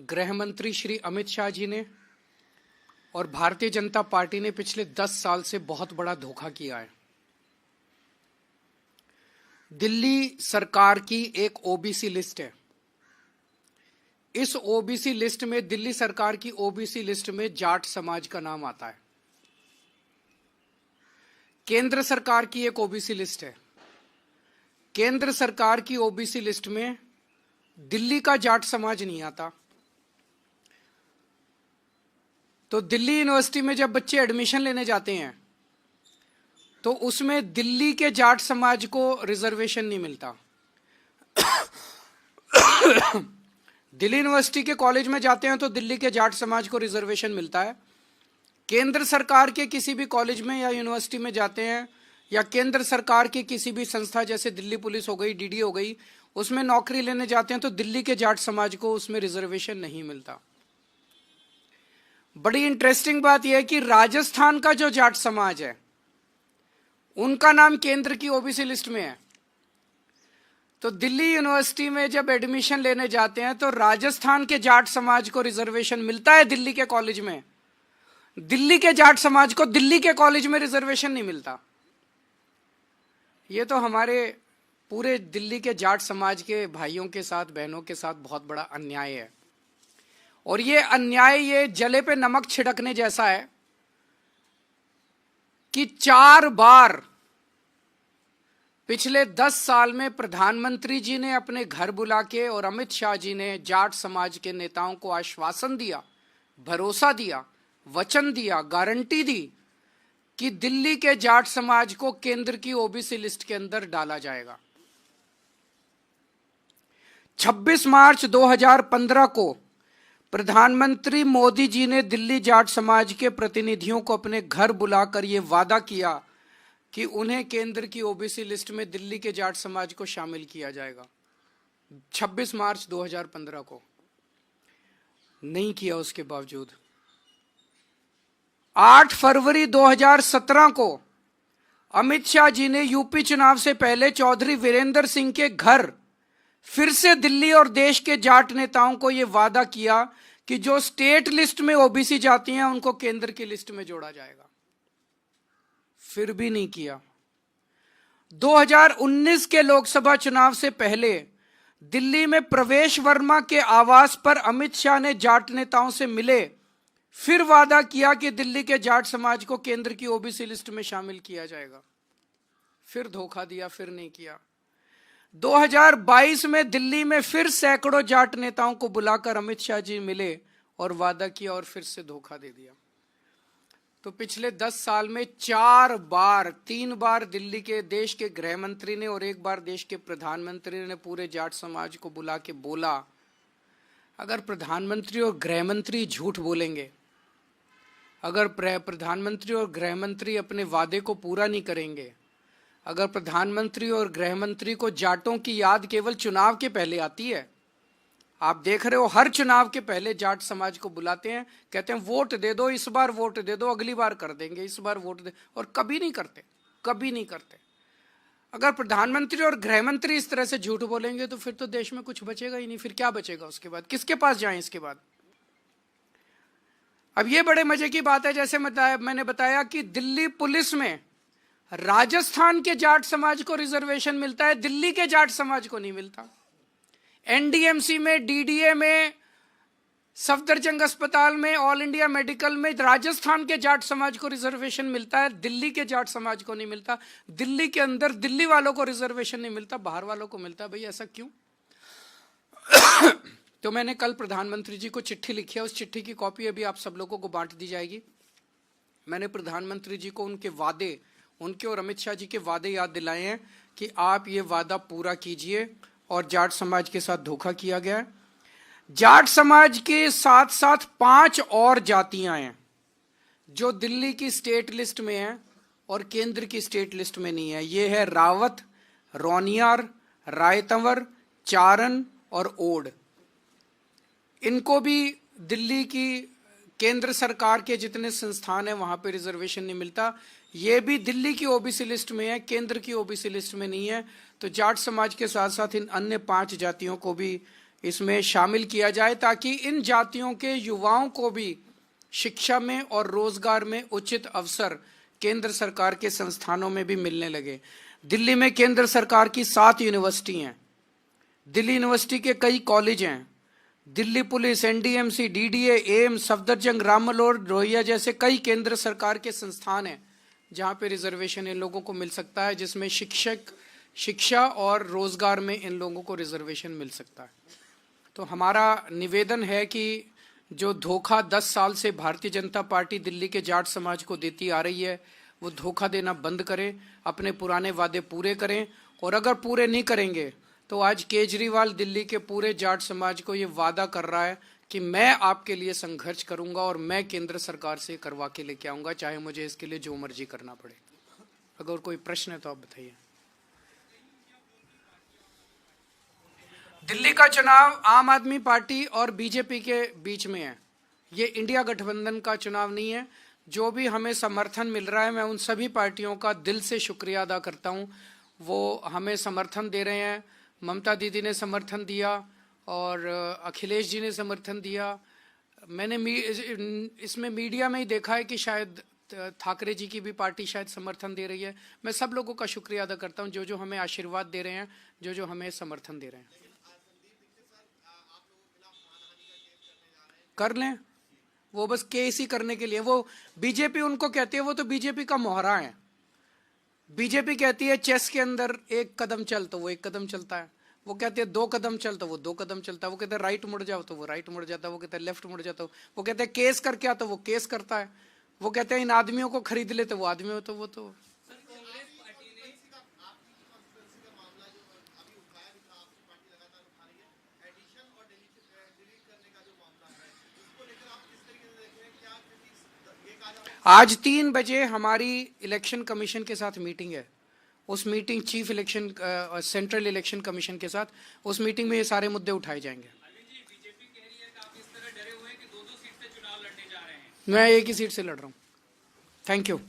गृह मंत्री श्री अमित शाह जी ने और भारतीय जनता पार्टी ने पिछले 10 साल से बहुत बड़ा धोखा किया है। दिल्ली सरकार की एक ओबीसी लिस्ट है। इस ओबीसी लिस्ट में, दिल्ली सरकार की ओबीसी लिस्ट में जाट समाज का नाम आता है। केंद्र सरकार की एक ओबीसी लिस्ट है। केंद्र सरकार की ओबीसी लिस्ट में दिल्ली का जाट समाज नहीं आता। तो दिल्ली यूनिवर्सिटी में जब बच्चे एडमिशन लेने जाते हैं तो उसमें दिल्ली के जाट समाज को रिजर्वेशन नहीं मिलता। दिल्ली यूनिवर्सिटी के कॉलेज में जाते हैं तो दिल्ली के जाट समाज को रिजर्वेशन मिलता है। केंद्र सरकार के किसी भी कॉलेज में या यूनिवर्सिटी में जाते हैं या केंद्र सरकार की किसी भी संस्था जैसे दिल्ली पुलिस हो गई, डीडी हो गई, उसमें नौकरी लेने जाते हैं तो दिल्ली के जाट समाज को उसमें रिजर्वेशन नहीं मिलता। बड़ी इंटरेस्टिंग बात यह है कि राजस्थान का जो जाट समाज है उनका नाम केंद्र की ओबीसी लिस्ट में है। तो दिल्ली यूनिवर्सिटी में जब एडमिशन लेने जाते हैं तो राजस्थान के जाट समाज को रिजर्वेशन मिलता है दिल्ली के कॉलेज में। दिल्ली के जाट समाज को दिल्ली के कॉलेज में रिजर्वेशन नहीं मिलता। ये तो हमारे पूरे दिल्ली के जाट समाज के भाइयों के साथ, बहनों के साथ बहुत बड़ा अन्याय है। और ये अन्याय ये जले पे नमक छिड़कने जैसा है कि 4 बार पिछले 10 साल में प्रधानमंत्री जी ने अपने घर बुला के और अमित शाह जी ने जाट समाज के नेताओं को आश्वासन दिया, भरोसा दिया, वचन दिया, गारंटी दी कि दिल्ली के जाट समाज को केंद्र की ओबीसी लिस्ट के अंदर डाला जाएगा। 26 मार्च 2015 को प्रधानमंत्री मोदी जी ने दिल्ली जाट समाज के प्रतिनिधियों को अपने घर बुलाकर यह वादा किया कि उन्हें केंद्र की ओबीसी लिस्ट में दिल्ली के जाट समाज को शामिल किया जाएगा। 26 मार्च 2015 को नहीं किया। उसके बावजूद 8 फरवरी 2017 को अमित शाह जी ने यूपी चुनाव से पहले चौधरी वीरेंद्र सिंह के घर फिर से दिल्ली और देश के जाट नेताओं को यह वादा किया कि जो स्टेट लिस्ट में ओबीसी जाती हैं उनको केंद्र की लिस्ट में जोड़ा जाएगा। फिर भी नहीं किया। 2019 के लोकसभा चुनाव से पहले दिल्ली में प्रवेश वर्मा के आवास पर अमित शाह ने जाट नेताओं से मिले, फिर वादा किया कि दिल्ली के जाट समाज को केंद्र की ओबीसी लिस्ट में शामिल किया जाएगा। फिर धोखा दिया, फिर नहीं किया। 2022 में दिल्ली में फिर सैकड़ों जाट नेताओं को बुलाकर अमित शाह जी मिले और वादा किया और फिर से धोखा दे दिया। तो पिछले 10 साल में 4 बार, 3 बार दिल्ली के देश के गृह मंत्री ने और 1 बार देश के प्रधानमंत्री ने पूरे जाट समाज को बुला के बोला, अगर प्रधानमंत्री और गृह मंत्री झूठ बोलेंगे, अगर प्रधानमंत्री और गृह मंत्री अपने वादे को पूरा नहीं करेंगे, अगर प्रधानमंत्री और गृह मंत्री को जाटों की याद केवल चुनाव के पहले आती है, आप देख रहे हो हर चुनाव के पहले जाट समाज को बुलाते हैं, कहते हैं वोट दे दो, इस बार वोट दे दो, अगली बार कर देंगे, इस बार वोट दे, और कभी नहीं करते, कभी नहीं करते। अगर प्रधानमंत्री और गृह मंत्री इस तरह से झूठ बोलेंगे तो फिर तो देश में कुछ बचेगा ही नहीं। फिर क्या बचेगा उसके बाद? किसके पास जाएं इसके बाद? अब ये बड़े मजे की बात है, जैसे मैंने बताया कि दिल्ली पुलिस में राजस्थान के जाट समाज को रिजर्वेशन मिलता है, दिल्ली के जाट समाज को नहीं मिलता। एनडीएमसी में, डीडीए में, सफदरजंग अस्पताल में, ऑल इंडिया मेडिकल में राजस्थान के जाट समाज को रिजर्वेशन मिलता है, दिल्ली के जाट समाज को नहीं मिलता। दिल्ली के अंदर दिल्ली वालों को रिजर्वेशन नहीं मिलता, बाहर वालों को मिलता है। भाई ऐसा क्यों? तो मैंने कल प्रधानमंत्री जी को चिट्ठी लिखी है, उस चिट्ठी की कॉपी अभी आप सब लोगों को बांट दी जाएगी। मैंने प्रधानमंत्री जी को उनके वादे, उनके और अमित शाह जी के वादे याद दिलाए हैं कि आप ये वादा पूरा कीजिए और जाट समाज के साथ धोखा किया गया है। जाट समाज के साथ साथ 5 और जातियां हैं जो दिल्ली की स्टेट लिस्ट में हैं और केंद्र की स्टेट लिस्ट में नहीं है। ये है रावत, रोनियार, रायतंवर, चारण और ओड। इनको भी दिल्ली की केंद्र सरकार के जितने संस्थान हैं वहां पे रिजर्वेशन नहीं मिलता। ये भी दिल्ली की ओबीसी लिस्ट में है, केंद्र की ओबीसी लिस्ट में नहीं है। तो जाट समाज के साथ साथ इन अन्य 5 जातियों को भी इसमें शामिल किया जाए ताकि इन जातियों के युवाओं को भी शिक्षा में और रोजगार में उचित अवसर केंद्र सरकार के संस्थानों में भी मिलने लगे। दिल्ली में केंद्र सरकार की 7 यूनिवर्सिटी हैं, दिल्ली यूनिवर्सिटी के कई कॉलेज हैं, Delhi police, NDMC, DDA, AIIMS, Safdarjung, Ram Manohar Lohia जैसे कई केंद्र सरकार के संस्थान हैं जहां पे रिजर्वेशन इन लोगों को मिल सकता है, जिसमें शिक्षा और रोजगार में इन लोगों को रिजर्वेशन मिल सकता है। तो हमारा निवेदन है कि जो धोखा 10 साल से भारतीय जनता पार्टी दिल्ली के जाट समाज को देती आ रही है, वो धोखा देना बंद करें, अपने पुराने वादे पूरे करें, और अगर पूरे नहीं करेंगे तो आज केजरीवाल दिल्ली के पूरे जाट समाज को ये वादा कर रहा है कि मैं आपके लिए संघर्ष करूंगा और मैं केंद्र सरकार से करवा के लेके आऊंगा, चाहे मुझे इसके लिए जो मर्जी करना पड़े। अगर कोई प्रश्न है तो आप बताइए। दिल्ली का चुनाव आम आदमी पार्टी और बीजेपी के बीच में है, ये इंडिया गठबंधन का चुनाव नहीं है। जो भी हमें समर्थन मिल रहा है, मैं उन सभी पार्टियों का दिल से शुक्रिया अदा करता हूं, वो हमें समर्थन दे रहे हैं। ममता दीदी ने समर्थन दिया और अखिलेश जी ने समर्थन दिया। मैंने इसमें मीडिया में ही देखा है कि शायद ठाकरे जी की भी पार्टी शायद समर्थन दे रही है। मैं सब लोगों का शुक्रिया अदा करता हूं जो जो हमें आशीर्वाद दे रहे हैं, जो जो हमें समर्थन दे रहे हैं। कर लें, वो बस केस ही करने के लिए, वो बीजेपी उनको कहती है, वो तो बीजेपी का मोहरा है। बीजेपी कहती है चेस के अंदर 1 कदम चल तो वो 1 कदम चलता है, वो कहते हैं 2 कदम चल तो वो 2 कदम चलता है, वो कहते हैं राइट मुड़ जाओ तो वो राइट मुड़ जाता है, वो कहते हैं लेफ्ट मुड़ जाता है, वो कहते हैं केस करके आ तो वो केस करता है, वो कहते हैं इन आदमियों को खरीद ले तो वो आदमी हो तो वो तो। आज 3 बजे हमारी इलेक्शन कमीशन के साथ मीटिंग है, उस meeting chief election central election commission के साथ, उस मीटिंग में ये सारे मुद्दे उठाए जाएंगे। बीजेपी कह रही है कि आप इस तरह डरे हुए हैं कि 2-2 सीट से चुनाव लड़ने जा रहे हैं। मैं एक ही सीट से लड़ रहा हूँ। Thank you.